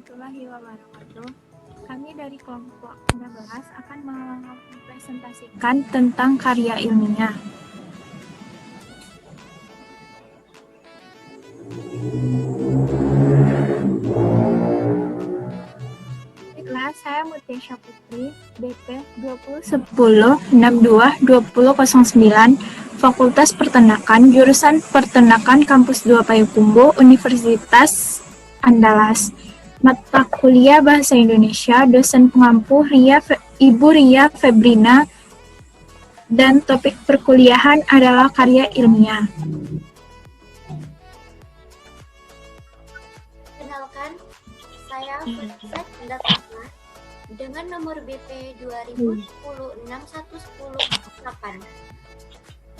warahmatullahi wabarakatuh. Kami dari kelompok 13 akan mempresentasikan tentang karya ilmiah. Baiklah, saya Mutisha Putri, BP 2010-62-2009, Fakultas Peternakan, jurusan Peternakan Kampus 2 Payakumbuh, Universitas Andalas. Mata kuliah Bahasa Indonesia, dosen pengampu Ibu Ria Febrina, dan topik perkuliahan adalah karya ilmiah. Kenalkan, saya Fusat Indah dengan nomor BP 2010-6110-8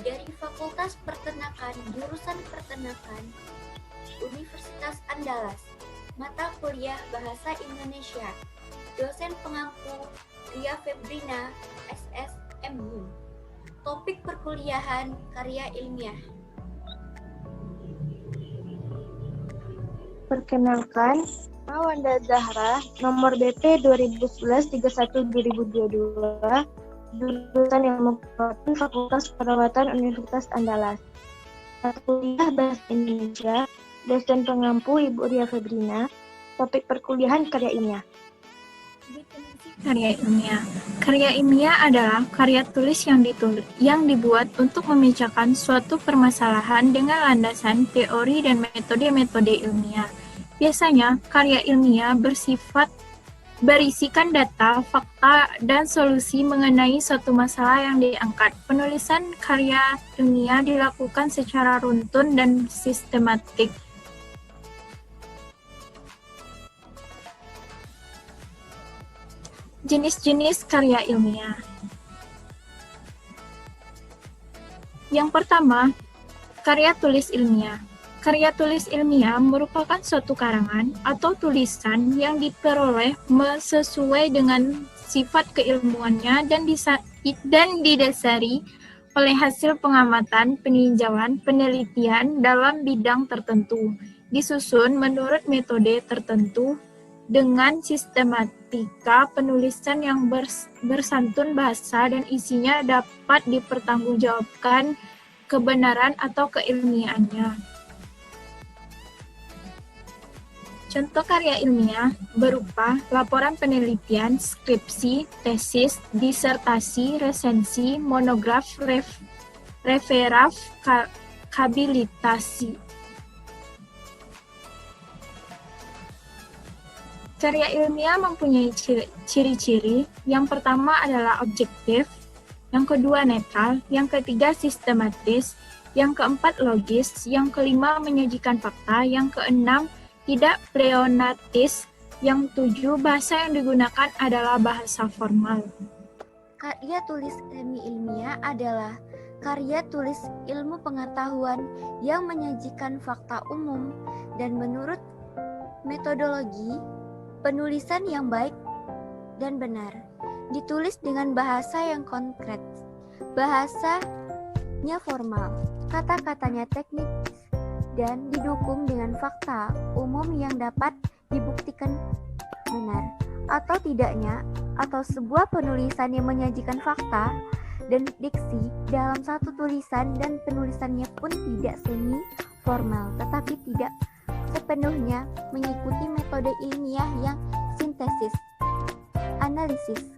dari Fakultas Peternakan, jurusan Peternakan, Universitas Andalas. Mata kuliah Bahasa Indonesia, dosen pengampu Ria Febrina, SSMU. Topik perkuliahan karya ilmiah. Perkenalkan, Wanda Zahra, nomor BP 2011-31-2022, jurusan Ilmu Perawatan Fakultas Perawatan Universitas Andalas. Mata kuliah Bahasa Indonesia, dosen pengampu Ibu Ria Febrina, topik perkuliahan karya ilmiah. Definisi karya ilmiah. Karya ilmiah adalah karya tulis yang dibuat untuk memecahkan suatu permasalahan dengan landasan teori dan metode-metode ilmiah. Biasanya, karya ilmiah berisikan data, fakta, dan solusi mengenai suatu masalah yang diangkat. Penulisan karya ilmiah dilakukan secara runtun dan sistematik. Jenis-jenis karya ilmiah. Yang pertama, karya tulis ilmiah. Karya tulis ilmiah merupakan suatu karangan atau tulisan yang diperoleh sesuai dengan sifat keilmuannya dan didasari oleh hasil pengamatan, peninjauan, penelitian dalam bidang tertentu, disusun menurut metode tertentu, dengan sistematika penulisan yang bersantun bahasa dan isinya dapat dipertanggungjawabkan kebenaran atau keilmiahannya. Contoh karya ilmiah berupa laporan penelitian, skripsi, tesis, disertasi, resensi, monograf, referat, habilitasi. Karya ilmiah mempunyai ciri-ciri. Yang pertama adalah objektif, yang kedua netral, yang ketiga sistematis, yang keempat logis, yang kelima menyajikan fakta, yang keenam tidak pleonatis, yang tujuh bahasa yang digunakan adalah bahasa formal. Karya tulis semi-ilmiah adalah karya tulis ilmu pengetahuan yang menyajikan fakta umum dan menurut metodologi penulisan yang baik dan benar, ditulis dengan bahasa yang konkret, bahasanya formal, kata-katanya teknis, dan didukung dengan fakta umum yang dapat dibuktikan benar atau tidaknya, atau sebuah penulisan yang menyajikan fakta dan diksi dalam satu tulisan dan penulisannya pun tidak semi formal, tetapi tidak sepenuhnya mengikuti metode ilmiah yang sintesis, analisis,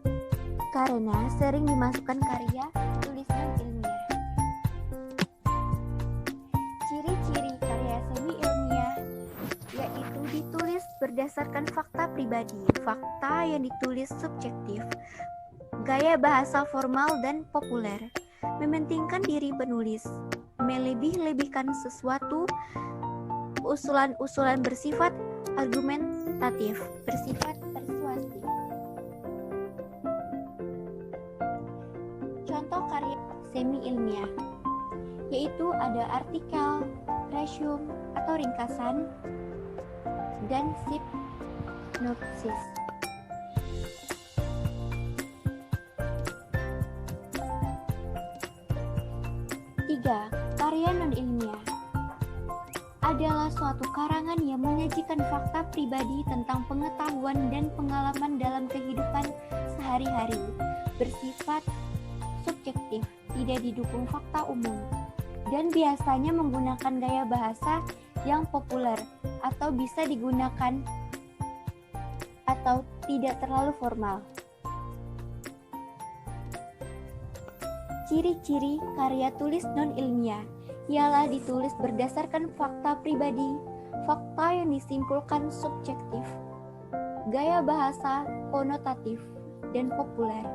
karena sering dimasukkan karya tulisan ilmiah. Ciri-ciri karya semi ilmiah yaitu ditulis berdasarkan fakta pribadi, fakta yang ditulis subjektif, gaya bahasa formal dan populer, mementingkan diri penulis, melebih-lebihkan sesuatu, usulan-usulan bersifat argumentatif, bersifat persuasif. Contoh karya semi-ilmiah yaitu ada artikel, resume atau ringkasan, dan sinopsis. Tiga, karya non-ilmiah. Ada adalah suatu karangan yang menyajikan fakta pribadi tentang pengetahuan dan pengalaman dalam kehidupan sehari-hari, bersifat subjektif, tidak didukung fakta umum, dan biasanya menggunakan gaya bahasa yang populer atau bisa digunakan atau tidak terlalu formal. Ciri-ciri karya tulis non-ilmiah ialah ditulis berdasarkan fakta pribadi, fakta yang disimpulkan subjektif, gaya bahasa konotatif dan populer,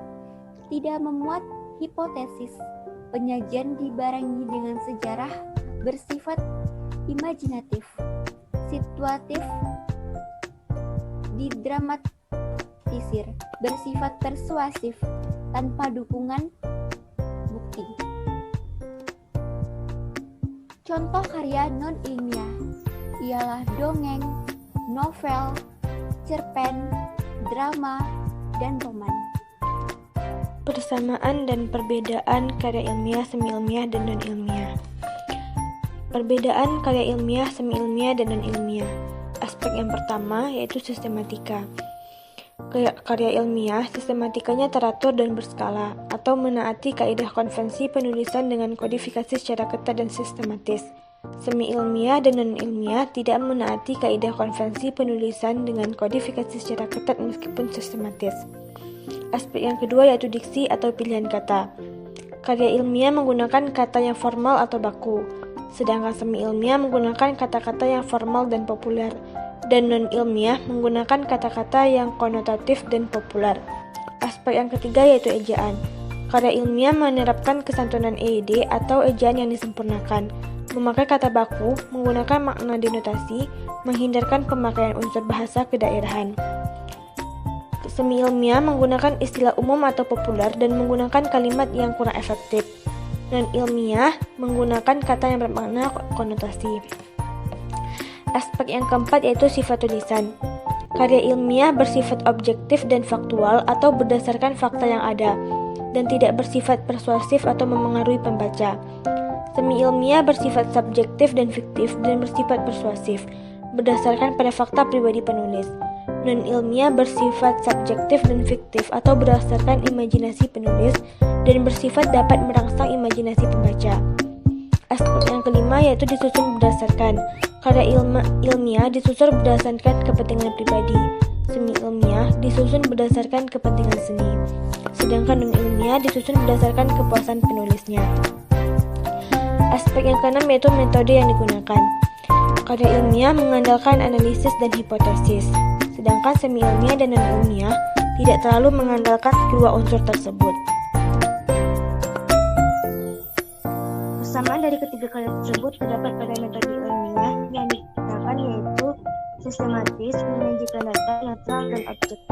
tidak memuat hipotesis, penyajian dibarengi dengan sejarah, bersifat imajinatif, situatif, didramatisir, bersifat persuasif, tanpa dukungan bukti. Contoh karya non-ilmiah ialah dongeng, novel, cerpen, drama, dan roman. Persamaan dan perbedaan karya ilmiah, semi-ilmiah, dan non-ilmiah. Perbedaan karya ilmiah, semi-ilmiah, dan non-ilmiah. Aspek yang pertama yaitu sistematika. Karya ilmiah, sistematikanya teratur dan berskala, atau menaati kaidah konvensi penulisan dengan kodifikasi secara ketat dan sistematis. Semi-ilmiah dan non-ilmiah tidak menaati kaidah konvensi penulisan dengan kodifikasi secara ketat meskipun sistematis. Aspek yang kedua yaitu diksi atau pilihan kata. Karya ilmiah menggunakan kata yang formal atau baku, sedangkan semi-ilmiah menggunakan kata-kata yang formal dan populer, dan non-ilmiah menggunakan kata-kata yang konotatif dan populer. Aspek yang ketiga yaitu ejaan. Karya ilmiah menerapkan kesantunan EYD atau ejaan yang disempurnakan, memakai kata baku, menggunakan makna denotasi, menghindarkan pemakaian unsur bahasa kedaerahan. Semi-ilmiah menggunakan istilah umum atau populer dan menggunakan kalimat yang kurang efektif. Non-ilmiah menggunakan kata yang bermakna konotasi. Aspek yang keempat yaitu sifat tulisan. Karya ilmiah bersifat objektif dan faktual atau berdasarkan fakta yang ada, dan tidak bersifat persuasif atau memengaruhi pembaca. Semi-ilmiah bersifat subjektif dan fiktif dan bersifat persuasif, berdasarkan pada fakta pribadi penulis. Non-ilmiah bersifat subjektif dan fiktif atau berdasarkan imajinasi penulis dan bersifat dapat merangsang imajinasi pembaca. Aspek yang kelima yaitu disusun berdasarkan. Karya ilmiah disusun berdasarkan kepentingan pribadi. Semi-ilmiah disusun berdasarkan kepentingan seni. Sedangkan non-ilmiah disusun berdasarkan kepuasan penulisnya. Aspek yang keenam yaitu metode yang digunakan. Karya ilmiah mengandalkan analisis dan hipotesis, sedangkan semi-ilmiah dan non-ilmiah tidak terlalu mengandalkan kedua unsur tersebut. Persamaan dari ketiga karya tersebut terdapat pada metode ilmiah yang digunakan yaitu sistematis, menyajikan data, netral, dan objektif.